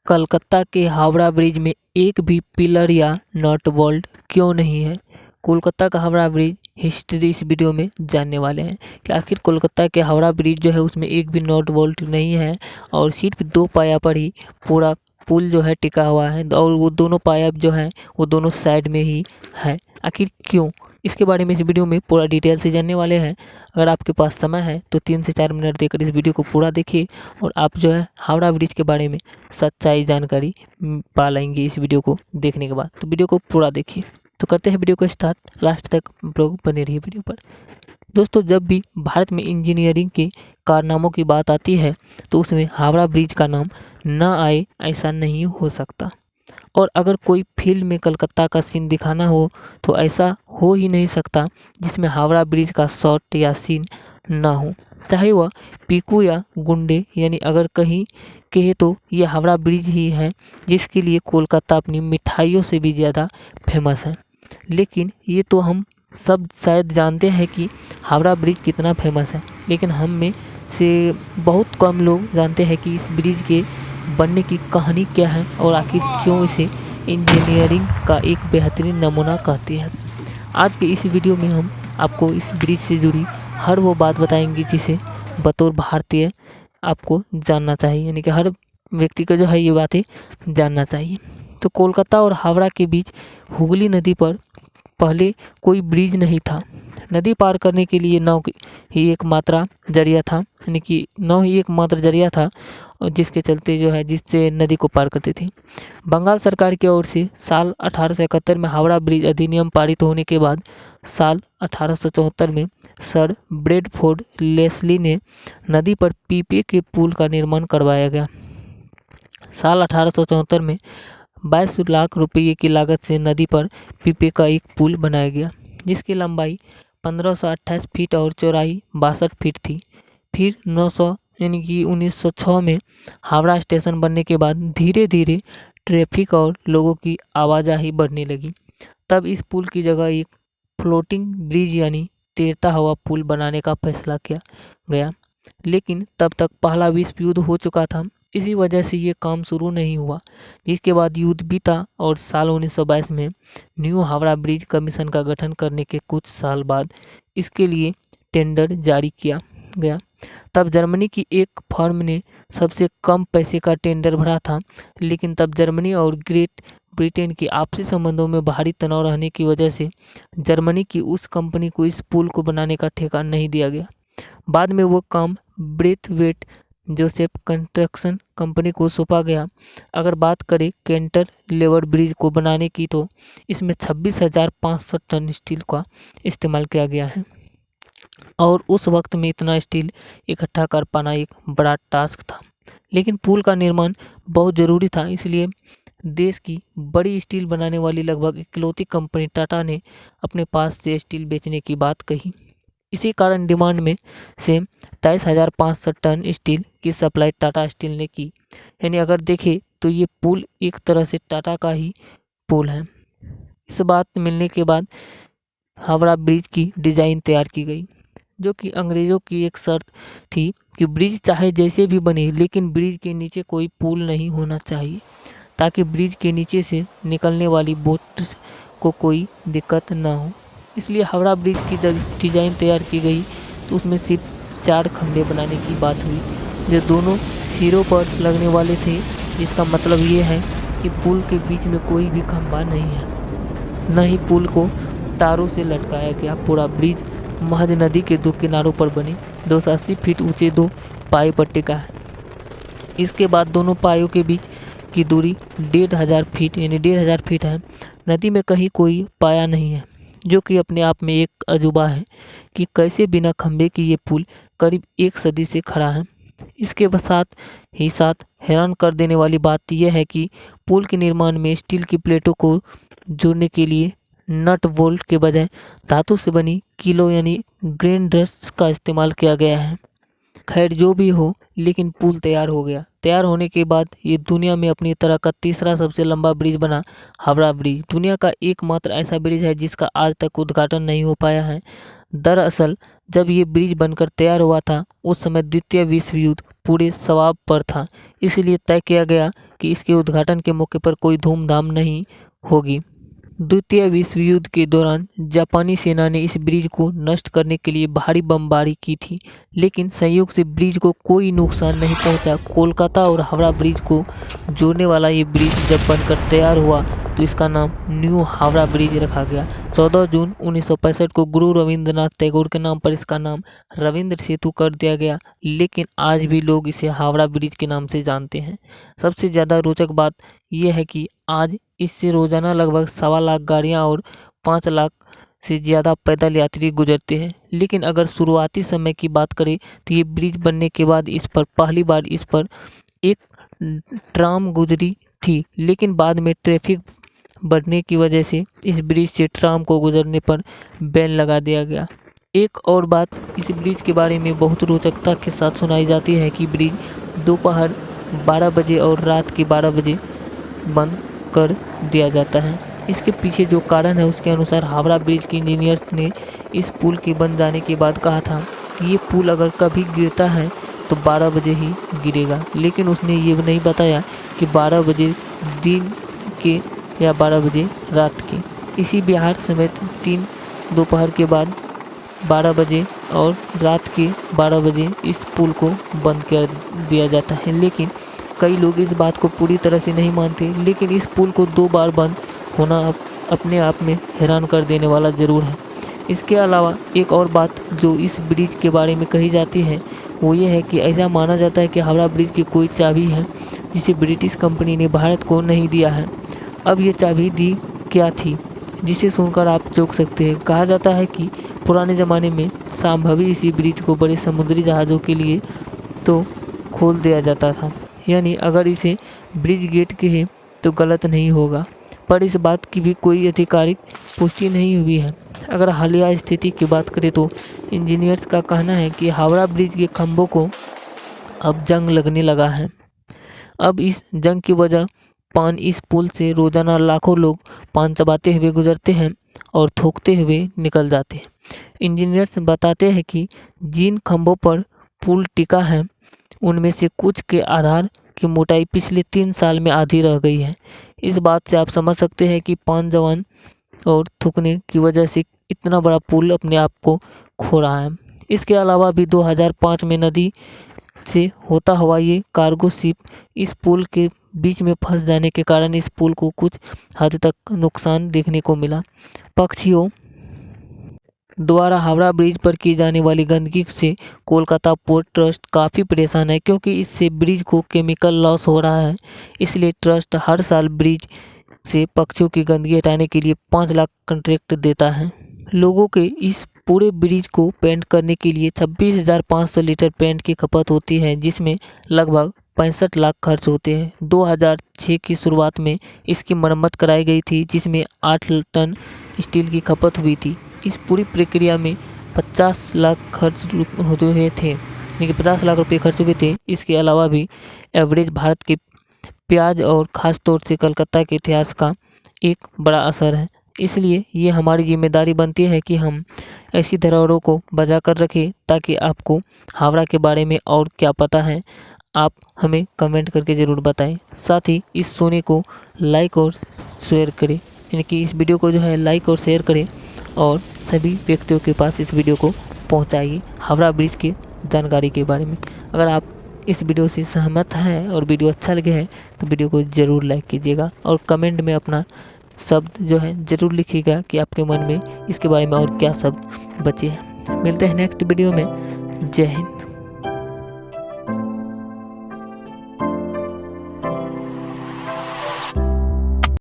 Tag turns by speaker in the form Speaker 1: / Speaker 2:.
Speaker 1: कलकत्ता के हावड़ा ब्रिज में एक भी पिलर या नट बोल्ट क्यों नहीं है। कोलकाता का हावड़ा ब्रिज हिस्ट्री इस वीडियो में जानने वाले हैं कि आखिर कोलकाता के हावड़ा ब्रिज जो है उसमें एक भी नट बोल्ट नहीं है और सिर्फ 2 पाया पर ही पूरा पुल जो है टिका हुआ है और वो दोनों पाया जो है वो दोनों साइड में ही है। आखिर क्यों, इसके बारे में इस वीडियो में पूरा डिटेल से जानने वाले हैं। अगर आपके पास समय है तो 3 से 4 मिनट देकर इस वीडियो को पूरा देखिए और आप जो है हावड़ा ब्रिज के बारे में सच्चाई जानकारी पा लेंगे इस वीडियो को देखने के बाद। तो वीडियो को पूरा देखिए। तो करते हैं वीडियो को स्टार्ट, लास्ट तक ब्लॉग बने रहिए वीडियो पर। दोस्तों, जब भी भारत में इंजीनियरिंग के कारनामों की बात आती है तो उसमें हावड़ा ब्रिज का नाम न आए ऐसा नहीं हो सकता। और अगर कोई फिल्म में कलकत्ता का सीन दिखाना हो तो ऐसा हो ही नहीं सकता जिसमें हावड़ा ब्रिज का शॉट या सीन ना हो, चाहे वह पीकू या गुंडे। यानी अगर कहीं कहे तो ये हावड़ा ब्रिज ही है जिसके लिए कोलकाता अपनी मिठाइयों से भी ज़्यादा फेमस है। लेकिन ये तो हम सब शायद जानते हैं कि हावड़ा ब्रिज कितना फेमस है, लेकिन हम में से बहुत कम लोग जानते हैं कि इस ब्रिज के बनने की कहानी क्या है और आखिर क्यों इसे इंजीनियरिंग का एक बेहतरीन नमूना कहते हैं। आज के इस वीडियो में हम आपको इस ब्रिज से जुड़ी हर वो बात बताएंगे जिसे बतौर भारतीय आपको जानना चाहिए, यानी कि हर व्यक्ति को जो है ये बातें जानना चाहिए। तो कोलकाता और हावड़ा के बीच हुगली नदी पर पहले कोई ब्रिज नहीं था। नदी पार करने के लिए नाव ही एकमात्र जरिया था, यानी कि नाव ही एकमात्र जरिया था जिसके चलते जो है जिससे नदी को पार करते थे। बंगाल सरकार की ओर से साल 1871 में हावड़ा ब्रिज अधिनियम पारित होने के बाद साल 1874 में सर ब्रैडफोर्ड लेस्ली ने नदी पर पीपे के पुल का निर्माण करवाया गया। साल 1874 में 22 लाख रुपये की लागत से नदी पर पीपे का एक पुल बनाया गया जिसकी लंबाई 1528 फीट और चौड़ाई 62 फीट थी। फिर 900 यानी कि 1906 में हावड़ा स्टेशन बनने के बाद धीरे धीरे ट्रैफिक और लोगों की आवाजाही बढ़ने लगी। तब इस पुल की जगह एक फ्लोटिंग ब्रिज यानी तैरता हुआ पुल बनाने का फैसला किया गया, लेकिन तब तक पहला विश्व युद्ध हो चुका था। इसी वजह से ये काम शुरू नहीं हुआ, जिसके बाद युद्ध बीता और साल 1922 में न्यू हावड़ा ब्रिज कमीशन का गठन करने के कुछ साल बाद इसके लिए टेंडर जारी किया गया। तब जर्मनी की एक फर्म ने सबसे कम पैसे का टेंडर भरा था, लेकिन तब जर्मनी और ग्रेट ब्रिटेन के आपसी संबंधों में भारी तनाव रहने की वजह से जर्मनी की उस कंपनी को इस पुल को बनाने का ठेका नहीं दिया गया। बाद में वो काम ब्रेथवेट जोसेफ कंस्ट्रक्शन कंपनी को सौंपा गया। अगर बात करें कैंटर लेवर ब्रिज को बनाने की तो इसमें 26,500 टन स्टील का इस्तेमाल किया गया है और उस वक्त में इतना स्टील इकट्ठा कर पाना एक बड़ा टास्क था। लेकिन पुल का निर्माण बहुत ज़रूरी था, इसलिए देश की बड़ी स्टील बनाने वाली लगभग इकलौती कंपनी टाटा ने अपने पास से स्टील बेचने की बात कही। इसी कारण डिमांड में से 23,500 टन स्टील की सप्लाई टाटा स्टील ने की। यानी अगर देखें तो ये पुल एक तरह से टाटा का ही पुल है। इस बात मिलने के बाद हावड़ा ब्रिज की डिज़ाइन तैयार की गई, जो कि अंग्रेज़ों की एक शर्त थी कि ब्रिज चाहे जैसे भी बने लेकिन ब्रिज के नीचे कोई पुल नहीं होना चाहिए, ताकि ब्रिज के नीचे से निकलने वाली बोट को कोई दिक्कत ना हो। इसलिए हावड़ा ब्रिज की जब डिज़ाइन तैयार की गई तो उसमें सिर्फ 4 खंभे बनाने की बात हुई जो दोनों सिरों पर लगने वाले थे, जिसका मतलब ये है कि पुल के बीच में कोई भी खंभा नहीं है, न ही पुल को तारों से लटकाया गया। पूरा ब्रिज महज नदी के 2 किनारों पर बने 280 फीट ऊंचे 2 पाए पर टिका है। इसके बाद दोनों पायों के बीच की दूरी 1,500 फीट यानी 1,500 फीट है। नदी में कहीं कोई पाया नहीं है, जो कि अपने आप में एक अजूबा है कि कैसे बिना खंभे की ये पुल करीब 1 सदी से खड़ा है। इसके साथ हैरान कर देने वाली बात यह है कि पुल के निर्माण में स्टील की प्लेटों को जोड़ने के लिए नट बोल्ट के बजाय धातु से बनी किलो यानी ग्रेन डस्ट का इस्तेमाल किया गया है। खैर जो भी हो, लेकिन पुल तैयार हो गया। तैयार होने के बाद ये दुनिया में अपनी तरह का तीसरा सबसे लंबा ब्रिज बना। हावड़ा ब्रिज दुनिया का एकमात्र ऐसा ब्रिज है जिसका आज तक उद्घाटन नहीं हो पाया है। दरअसल जब ये ब्रिज बनकर तैयार हुआ था उस समय द्वितीय विश्व युद्ध पूरे शवाब पर था, इसलिए तय किया गया कि इसके उद्घाटन के मौके पर कोई धूमधाम नहीं होगी। द्वितीय विश्व युद्ध के दौरान जापानी सेना ने इस ब्रिज को नष्ट करने के लिए भारी बमबारी की थी, लेकिन संयोग से ब्रिज को कोई नुकसान नहीं पहुंचा। कोलकाता और हावड़ा ब्रिज को जोड़ने वाला ये ब्रिज जब बनकर तैयार हुआ तो इसका नाम न्यू हावड़ा ब्रिज रखा गया। 14 जून 1965 को गुरु रविंद्रनाथ टैगोर के नाम पर इसका नाम रविंद्र सेतु कर दिया गया, लेकिन आज भी लोग इसे हावड़ा ब्रिज के नाम से जानते हैं। सबसे ज़्यादा रोचक बात यह है कि आज इससे रोजाना लगभग 1.25 लाख गाड़ियाँ और 5 लाख से ज़्यादा पैदल यात्री गुजरते हैं। लेकिन अगर शुरुआती समय की बात करें तो ये ब्रिज बनने के बाद इस पर पहली बार इस पर एक ट्राम गुजरी थी, लेकिन बाद में ट्रैफिक बढ़ने की वजह से इस ब्रिज से ट्राम को गुजरने पर बैन लगा दिया गया। एक और बात इस ब्रिज के बारे में बहुत रोचकता के साथ सुनाई जाती है कि ब्रिज दोपहर 12 बजे और रात के 12 बजे बंद कर दिया जाता है। इसके पीछे जो कारण है उसके अनुसार हावड़ा ब्रिज के इंजीनियर्स ने इस पुल के बन जाने के बाद कहा था कि ये पुल अगर कभी गिरता है तो 12 बजे ही गिरेगा, लेकिन उसने ये नहीं बताया कि 12 बजे दिन के या 12 बजे रात के। इसी बिहार समेत 3 दोपहर के बाद 12 बजे और रात के 12 बजे इस पुल को बंद कर दिया जाता है, लेकिन कई लोग इस बात को पूरी तरह से नहीं मानते। लेकिन इस पुल को 2 बार बंद होना अपने आप में हैरान कर देने वाला ज़रूर है। इसके अलावा एक और बात जो इस ब्रिज के बारे में कही जाती है वो ये है कि ऐसा माना जाता है कि हावड़ा ब्रिज की कोई चाबी है जिसे ब्रिटिश कंपनी ने भारत को नहीं दिया है। अब ये चाबी दी क्या थी जिसे सुनकर आप चौंक सकते हैं। कहा जाता है कि पुराने ज़माने में संभवी इसी ब्रिज को बड़े समुद्री जहाज़ों के लिए तो खोल दिया जाता था, यानी अगर इसे ब्रिज गेट कहे तो गलत नहीं होगा, पर इस बात की भी कोई आधिकारिक पुष्टि नहीं हुई है। अगर हालिया स्थिति की बात करें तो इंजीनियर्स का कहना है कि हावड़ा ब्रिज के खंभों को अब जंग लगने लगा है। अब इस जंग की वजह पान इस पुल से रोजाना लाखों लोग पान चबाते हुए गुजरते हैं और थूकते हुए निकल जाते हैं। इंजीनियर्स बताते हैं कि जिन खंभों पर पुल टिका है उनमें से कुछ के आधार की मोटाई पिछले 3 साल में आधी रह गई है। इस बात से आप समझ सकते हैं कि पान जवान और थूकने की वजह से इतना बड़ा पुल अपने आप को खो रहा है। इसके अलावा भी 2005 में नदी से होता हुआ ये कार्गो शिप इस पुल के बीच में फंस जाने के कारण इस पुल को कुछ हद तक नुकसान देखने को मिला। पक्षियों द्वारा हावड़ा ब्रिज पर की जाने वाली गंदगी से कोलकाता पोर्ट ट्रस्ट काफ़ी परेशान है, क्योंकि इससे ब्रिज को केमिकल लॉस हो रहा है। इसलिए ट्रस्ट हर साल ब्रिज से पक्षियों की गंदगी हटाने के लिए 5 लाख कॉन्ट्रैक्ट देता है। लोगों के इस पूरे ब्रिज को पेंट करने के लिए 26,500 लीटर पेंट की खपत होती है, जिसमें लगभग 65 लाख खर्च होते हैं। 2006 की शुरुआत में इसकी मरम्मत कराई गई थी, जिसमें 8 टन स्टील की खपत हुई थी। इस पूरी प्रक्रिया में 50 लाख खर्च हुए थे, यानी कि 50 लाख रुपये खर्च हुए थे। इसके अलावा भी एवरेज भारत के प्याज और ख़ास तौर से कलकत्ता के इतिहास का एक बड़ा असर है। इसलिए ये हमारी जिम्मेदारी बनती है कि हम ऐसी धरोहरों को बचा कर रखें, ताकि आपको हावड़ा के बारे में और क्या पता है आप हमें कमेंट करके ज़रूर बताएं। साथ ही इस सोने को लाइक और शेयर करें, यानी कि इस वीडियो को जो है लाइक और शेयर करें और सभी व्यक्तियों के पास इस वीडियो को पहुंचाइए हावड़ा ब्रिज की जानकारी के बारे में। अगर आप इस वीडियो से सहमत हैं और वीडियो अच्छा लगे है तो वीडियो को ज़रूर लाइक कीजिएगा और कमेंट में अपना शब्द जो है ज़रूर लिखिएगा कि आपके मन में इसके बारे में और क्या शब्द बचे हैं। मिलते हैं नेक्स्ट वीडियो में। जय हिंद।